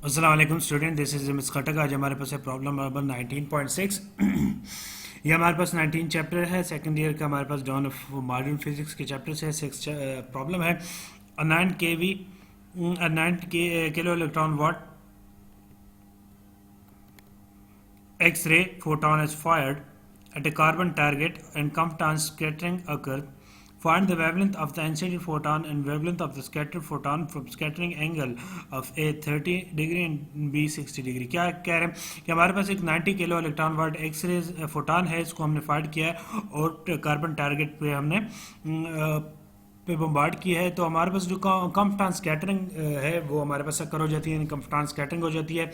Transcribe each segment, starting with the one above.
अस्सलाम वालेकुम student, this is miss खटक। आज हमारे पास है प्रॉब्लम नंबर 19.6। ये हमारे पास 19 चैप्टर है, सेकंड ईयर का हमारे पास डॉन ऑफ मॉडर्न फिजिक्स के चैप्टर से 6 प्रॉब्लम है। 9 केवी 9 kilo electron what X-ray photon is fired at a carbon target and compton scattering occurs. Find the wavelength of the incident photon and wavelength of the scattered photon from scattering angle of A 30 degree and B 60 degree। क्या कह रहे हैं कि हमारे पास एक 90 kilo electron वाट X ray photon है, इसको हमने फाइंड किया है और कार्बन टारगेट पे हमने पे बम्बार्ड किया है। तो हमारे पास जो कंफटान स्कैटरिंग है वो हमारे पास अक्कर हो जाती है, कंफटान स्कैटरिंग हो जाती है।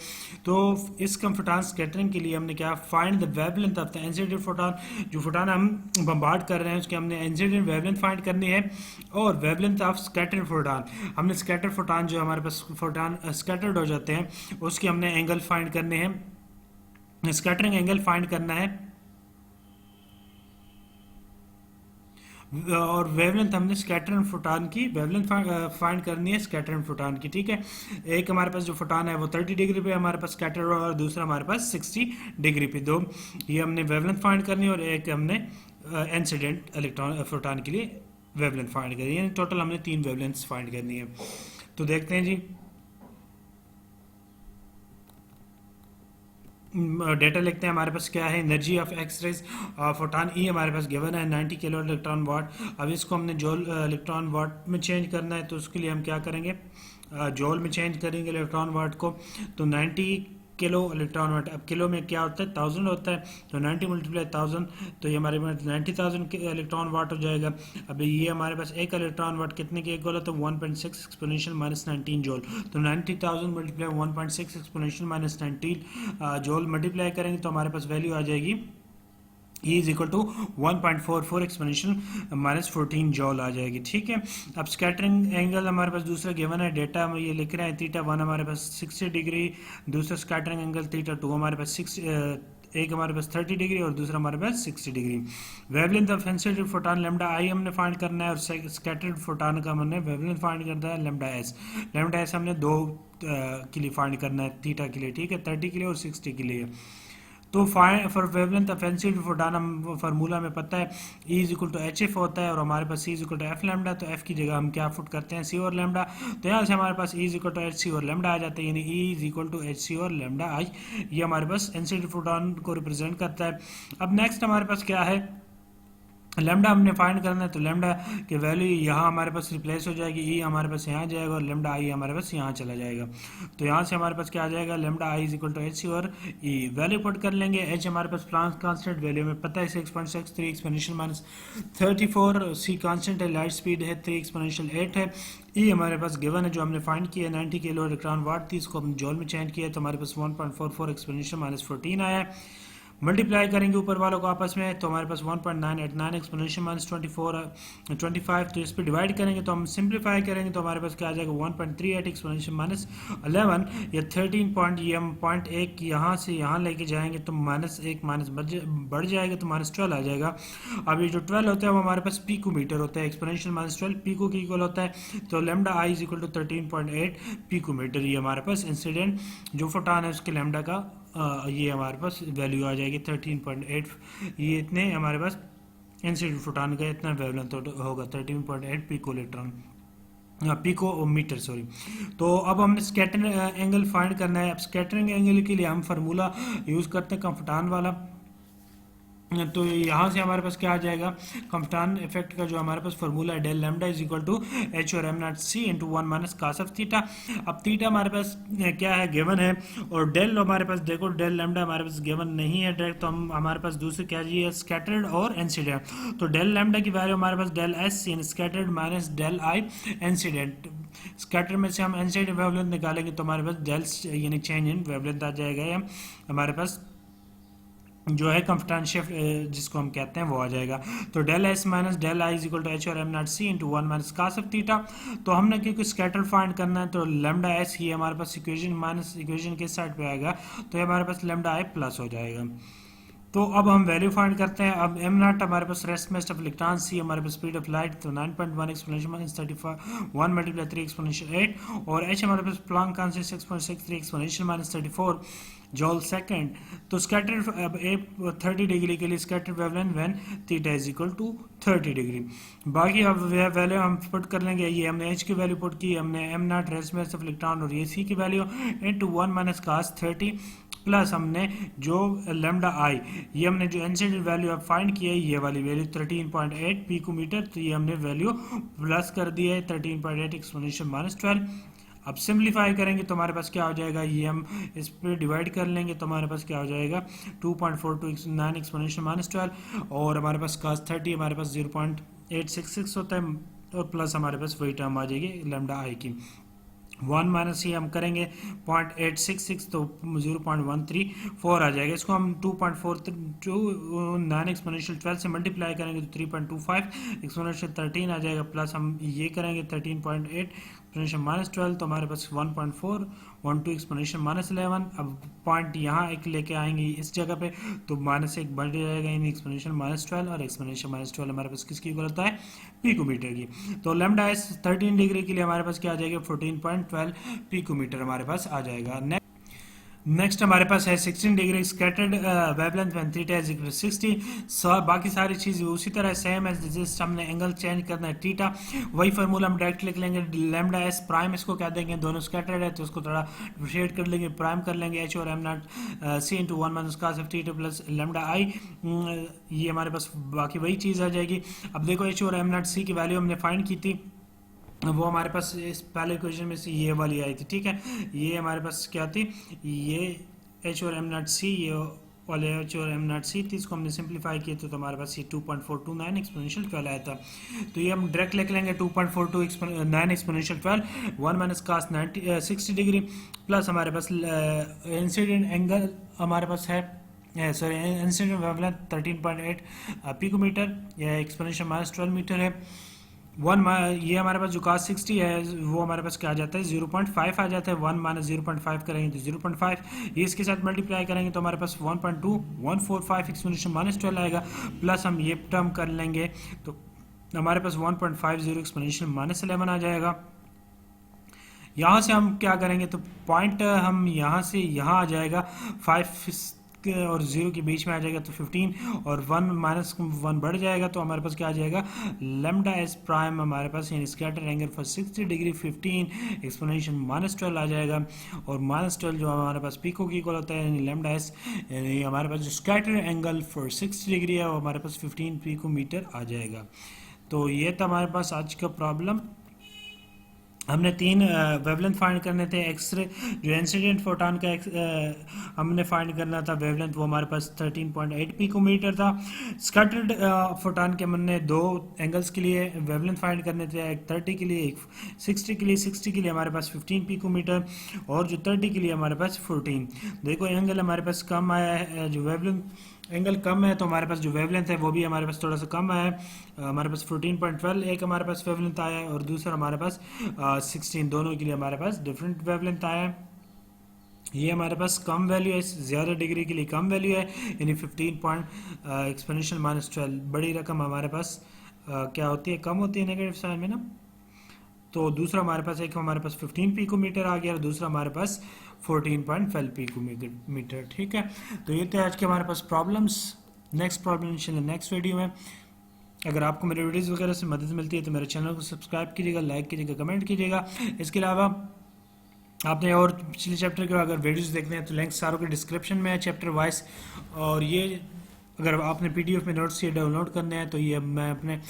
तो इस कंफटान स्कैटरिंग के लिए हमने क्या find the wavelength of the incident photon. जो फोटॉन हम बम्बार्ड कर रहे हैं उसके हमने इंसिडेंट वेवलेंथ फाइंड करनी है और वेवलेंथ ऑफ स्कैटर्ड फोटॉन। हमने स्कैटर्ड फोटॉन जो हमारे पास फोटॉन स्कैटर्ड हो जाते हैं उसके हमने एंगल फाइंड करने हैं, स्कैटरिंग एंगल फाइंड करना है और वेवलेंथ हमने स्कैटर्ड फोटॉन की वेवलेंथ फाइंड करनी है स्कैटर्ड फोटॉन की। ठीक है, एक हमारे पास जो फोटॉन है वो 30 डिग्री पे हमारे पास स्कैटर्ड और दूसरा हमारे पास 60 डिग्री पे। दो ये हमने वेवलेंथ फाइंड करनी है और एक हमने इंसिडेंट इलेक्ट्रॉन फोटॉन के लिए वेवलेंथ फाइंड करनी है। टोटल हमने 3 वेवलेंथ्स फाइंड करनी है। तो देखते हैं जी, डेटा लिखते हैं। हमारे पास क्या है, energy of X rays photon E हमारे पास गिवन है 90 किलो इलेक्ट्रॉन वाट। अब इसको हमने जोल इलेक्ट्रॉन वाट में चेंज करना है, तो उसके लिए हम क्या करेंगे, जोल में चेंज करेंगे इलेक्ट्रॉन वाट को। तो 90 किलो इलेक्ट्रॉन वाट, अब किलो में क्या होता है 1000 होता है, तो 90 मल्टीप्लाई 1000 तो ये हमारे पास 90,000 इलेक्ट्रॉन वाट हो जाएगा। अब ये हमारे पास एक इलेक्ट्रॉन वाट कितने की इक्वल होता है 1.6 एक्सपोनेंशियल माइनस 19 जूल। तो 90,000 multiply 1.6 exponential minus 19 joule multiply करेंगे तो हमारे पास वैल्यू आ जाएगी E is equal to 1.44 exponential minus 14 joule आ जाएगी। ठीक है, अब स्कैटरिंग एंगल हमारे पास दूसरा गिवन है, डेटा हम ये लिख रहे हैं थीटा 1 हमारे पास 60 डिग्री, दूसरा स्कैटरिंग एंगल थीटा 2 हमारे पास 6 एक हमारे पास 30 डिग्री और दूसरा हमारे पास 60 degree. Wavelength of incident photon lambda I हमने फाइंड करना है और स्कैटर्ड फोटॉन का हमने वेवलेंथ फाइंड करना है लेमडा एस। लेमडा एस हमने दो के लिए फाइंड करना है, थीटा के लिए, ठीक है, 30 के लिए और 60 के लिए। तो for wavelength of incident photon हम फार्मूला में पता है E is equal to H F होता है और हमारे पास C is equal to F lambda. तो एफ की जगह हम क्या फुट करते हैं सी और लेमडा, तो यहाँ से हमारे पास E is equal to H C और लेमडा आ जाता है, यानी E is equal to H C और लेमडा आई। ये हमारे पास इंसिडेंट फोटॉन को रिप्रेजेंट करता है। अब नेक्स्ट हमारे पास क्या है, लेमडा हमने फाइंड करना है, तो लेमडा की वैल्यू यहाँ हमारे पास रिप्लेस हो जाएगी, ई हमारे पास यहाँ जाएगा और लेमडा आई हमारे पास यहाँ चला जाएगा। तो यहाँ से हमारे पास क्या आ जाएगा, lambda I is equal to H C और ई वैल्यू पुट कर लेंगे। एच हमारे पास प्लांट कांस्टेंट वैल्यू में पता है 6.63 एक्सपोनेंशियल माइनस 34, सी कांस्टेंट है, लाइट स्पीड है 3 एक्सपोनेंशियल 8 है। ई हमारे पास गिवन है जो हमने फाइंड किया 90 किलो इलेक्ट्रॉन वाट थी, इसको हमने जॉल में चेंज किया तो हमारे पास 1.44 एक्सपोनेंशियल माइनस 14 आया है। मल्टीप्लाई करेंगे ऊपर वालों को आपस में तो हमारे पास 1.989 एक्सपोनेंशियल माइनस 25, तो इस पर डिवाइड करेंगे तो हम सिंप्लीफाई करेंगे तो हमारे पास क्या आ जाएगा 1.38 एक्सपोनेंशियल माइनस 11 या 13 पॉइंट, ये हम पॉइंट एक यहाँ से यहाँ लेके जाएंगे तो माइनस एक माइनस बढ़ जाएगा तो माइनस 12 आ जाएगा। अब ये जो 12 होता है वो हमारे पास पीको मीटर होता है, एक्सपोनेंशियल माइनस 12 पीको की इक्वल होता है। तो lambda I is equal to 13.8 pico metre, ये हमारे पास इंसिडेंट जो फोटॉन है उसके लेमडा का ये हमारे पास वैल्यू आ जाएगी 13.8। ये इतने हमारे पास इंसिडेंट फोटॉन का इतना वेवलेंथ होगा 13.8 pico electron pico metre sorry. तो अब हमने स्कैटरिंग एंगल फाइंड करना है। अब स्कैटरिंग एंगल के लिए हम फार्मूला यूज करते हैं कंफटान वाला। तो यहाँ से हमारे पास क्या आ जाएगा, कंफटान इफेक्ट का जो हमारे पास फार्मूला है del lambda is equal to h और m naught c into 1 minus cos of theta. अब थीटा हमारे पास क्या है गिवन है और डेल हमारे पास देखो डेल लैम्डा हमारे पास गिवन नहीं है डायरेक्ट, तो हम हमारे पास दूसरे क्या जी है स्कैटर्ड और इंसिडेंट। तो डेल लैम्डा की वैल्यू हमारे पास डेल एस यानी scattered minus del I incident. Scatter में से हम इंसिडेंट वेवलेंथ निकालेंगे तो हमारे पास डेल यानी चेंज इन वेवलेंथ आ जाएगा, या हमारे पास जो है कंफटान शिफ्ट जिसको हम कहते हैं वो आ जाएगा। तो del s minus del i is equal to h और m naught c into 1 minus cos of theta. तो हमने क्योंकि स्कैटर फाइंड करना है तो लेमडा एस ही हमारे पास इक्वेशन माइनस इक्वेशन किस साइड पे आएगा, तो ये हमारे पास लेमडा आई प्लस हो जाएगा। तो अब हम वैल्यू फाइंड करते हैं। अब एम नॉट हमारे पास रेस्ट मेस्ट ऑफ इलेक्ट्रॉन, सी हमारे पास स्पीड ऑफ लाइट, तो 9.1 एक्सपोनेंशियल माइनस 35 1 मल्टीप्लाई 3 एक्सपोनेंशियल 8, और एच हमारे पास Planck constant 6.63 exponential minus 34 joule second. तो स्कैटर्ड अब 30 डिग्री के लिए scattered wavelength when theta is equal to 30 degree. बाकी अब वैल्यू हम पुट कर लेंगे। ये हमने एच की वैल्यू पुट की, हमने M naught rest mass of electron और ये सी की value into 1 minus cos 30 plus हमने जो लेमडा आई, ये हमने जो इंसिडेंट वैल्यू अब फाइंड किया है ये वाली वैल्यू 13.8 पिकोमीटर, तो ये हमने वैल्यू प्लस कर दिया है 13.8 एक्सपोनेंशियल माइनस 12। अब सिंप्लीफाई करेंगे तो हमारे पास क्या हो जाएगा, ये हम इस पर डिवाइड कर लेंगे तो हमारे पास क्या हो जाएगा 2.429 एक्सपोनेंशियल माइनस 12, और हमारे पास cos 30 हमारे पास 0.866 होता है, और प्लस हमारे पास वही टर्म आ जाएगी लेमडा आई की। 1 माइनस ही हम करेंगे 0.866, तो 0.134 आ जाएगा। इसको हम 2.429 एक्सपोनेंशियल 12 से मल्टीप्लाई करेंगे तो 3.25 एक्सपोनेंशियल 13 आ जाएगा, प्लस हम ये करेंगे 13.8 एक्सपोनेंशियल माइनस 12, तो हमारे पास 1.412 एक्सपोनेंशियल माइनस 11। अब पॉइंट यहाँ एक लेके आएंगे इस जगह पे, तो माइनस एक बढ़ जाएगा इन एक्सपोनेंशियल माइनस 12, और एक्सपोनेंशियल माइनस 12 हमारे पास किसकी इक्वल होता है, पिकोमीटर की। तो लेमडा एस 13 डिग्री के लिए हमारे पास क्या आ जाएगा 14.12 पिकोमीटर हमारे पास आ जाएगा। नेक्स्ट हमारे पास है 16 degree scattered wavelength when theta is equal to 60। बाकी सारी चीज़ उसी तरह सेम है, जिस हमने एंगल चेंज करना है थीटा, वही फार्मूला हम डायरेक्ट लिख लेंगे। लेमडा एस प्राइम इसको कह देंगे, दोनों स्कैटर्ड है तो उसको थोड़ा डिफरेंशिएट कर लेंगे, प्राइम कर लेंगे एच और m naught c into 1 minus cos of theta plus lambda आई, ये हमारे पास बाकी वही चीज़ आ जाएगी। अब देखो एच और एम नॉट सी की वैल्यू हमने फाइंड की थी, वो हमारे पास इस पहले क्वेश्चन में से ये वाली आई थी, ठीक है। ये हमारे पास क्या थी, ये एच और एम नॉट सी, ये वाले एच और एम नॉट सी थी, इसको हमने सिंप्लीफाई किया तो हमारे पास ये 2.429 एक्सपोनेंशियल 12 आया था। तो ये हम डायरेक्ट लिख लेंगे 2.42 exponential 12 1 minus cos 60 degree, plus हमारे पास इंसिडेंट एंगल हमारे पास है, सॉरी इंसिडेंट वेवलेंथ 13.8 पिकोमीटर, या एक्सपोनेंशियल माइनस 12 मीटर है। ये हमारे पास जो कास 60 है वो हमारे पास क्या आ जाता है 0.5 आ जाता है। 1 माइनस 0.5 करेंगे तो 0.5, ये इसके साथ मल्टीप्लाई करेंगे तो हमारे पास 1.2145 एक्सपोनेंशियल माइनस 12 आएगा, प्लस हम ये टर्म कर लेंगे तो हमारे पास 1.50 एक्सपोनेंशियल माइनस 11 आ जाएगा। यहाँ से हम क्या करेंगे तो पॉइंट हम यहाँ से यहाँ आ जाएगा 5 और 0 के बीच में आ जाएगा, तो 15 और 1 माइनस 1 बढ़ जाएगा, तो हमारे पास क्या आ जाएगा लेमडा एस प्राइम हमारे पास यानी scatter angle for 60 degree 15 exponential minus 12 आ जाएगा, और माइनस 12 जो हमारे पास पिको की इक्वल होता है यानी लेमडा एस, यानी हमारे पास जो स्कैटर एंगल फॉर 60 डिग्री है वो हमारे पास 15 पिको मीटर आ जाएगा। तो ये था हमारे पास आज का प्रॉब्लम। हमने 3 वेवलेंथ फाइंड करने थे। एक्सरे जो इंसिडेंट फोटॉन का हमने फाइंड करना था वेवलेंथ, वो हमारे पास 13.8 पिकोमीटर था। स्कैटर्ड फोटॉन के हमने 2 एंगल्स के लिए वेवलेंथ फाइंड करने थे, एक 30 के लिए एक 60 के लिए। 60 के लिए हमारे पास 15 पिकोमीटर और जो 30 के लिए हमारे पास 14। देखो एंगल हमारे पास कम आया है, जो वेवलेंथ एंगल कम है तो हमारे पास जो वेवलेंथ है वो भी हमारे पास थोड़ा सा कम आया है। हमारे पास 14.12 एक हमारे पास वेवलेंथ आया है, और दूसरा हमारे पास 16, दोनों के लिए हमारे पास डिफरेंट वेवलेंथ आया है। ये हमारे पास कम वैल्यू है, ज़्यादा डिग्री के लिए कम वैल्यू है, यानी 15 एक्सपोनेंशियल माइनस 12 बड़ी रकम हमारे पास क्या होती है, कम होती है नेगेटिव साइन में ना। तो दूसरा हमारे पास एक हमारे पास 15 पिकोमीटर आ गया और दूसरा हमारे पास 14.12 पिकोमीटर, ठीक है। तो ये थे आज के हमारे पास प्रॉब्लम्स। नेक्स्ट प्रॉब्लम इंशाल्लाह नेक्स्ट वीडियो में। अगर आपको मेरे वीडियोस वगैरह से मदद मिलती है तो मेरे चैनल को सब्सक्राइब कीजिएगा, लाइक कीजिएगा, कमेंट कीजिएगा। इसके अलावा आपने और पिछले चैप्टर के अगर वीडियोस देखने हैं तो लिंक सारों के डिस्क्रिप्शन में है चैप्टर वाइज। और ये अगर आपने PDF में नोट्स ये डाउनलोड करने हैं तो ये मैं अपने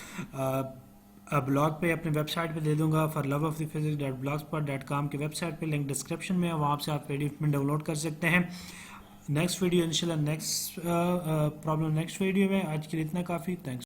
ब्लॉग पे अपने वेबसाइट पे दे दूंगा, forloveofthephysics.blogspot.com की वेबसाइट पे, लिंक डिस्क्रिप्शन में है, वहाँ से आप PDF में डाउनलोड कर सकते हैं। नेक्स्ट वीडियो इंशाल्लाह नेक्स्ट प्रॉब्लम नेक्स्ट वीडियो में। आज के लिए इतना काफ़ी, थैंक्स।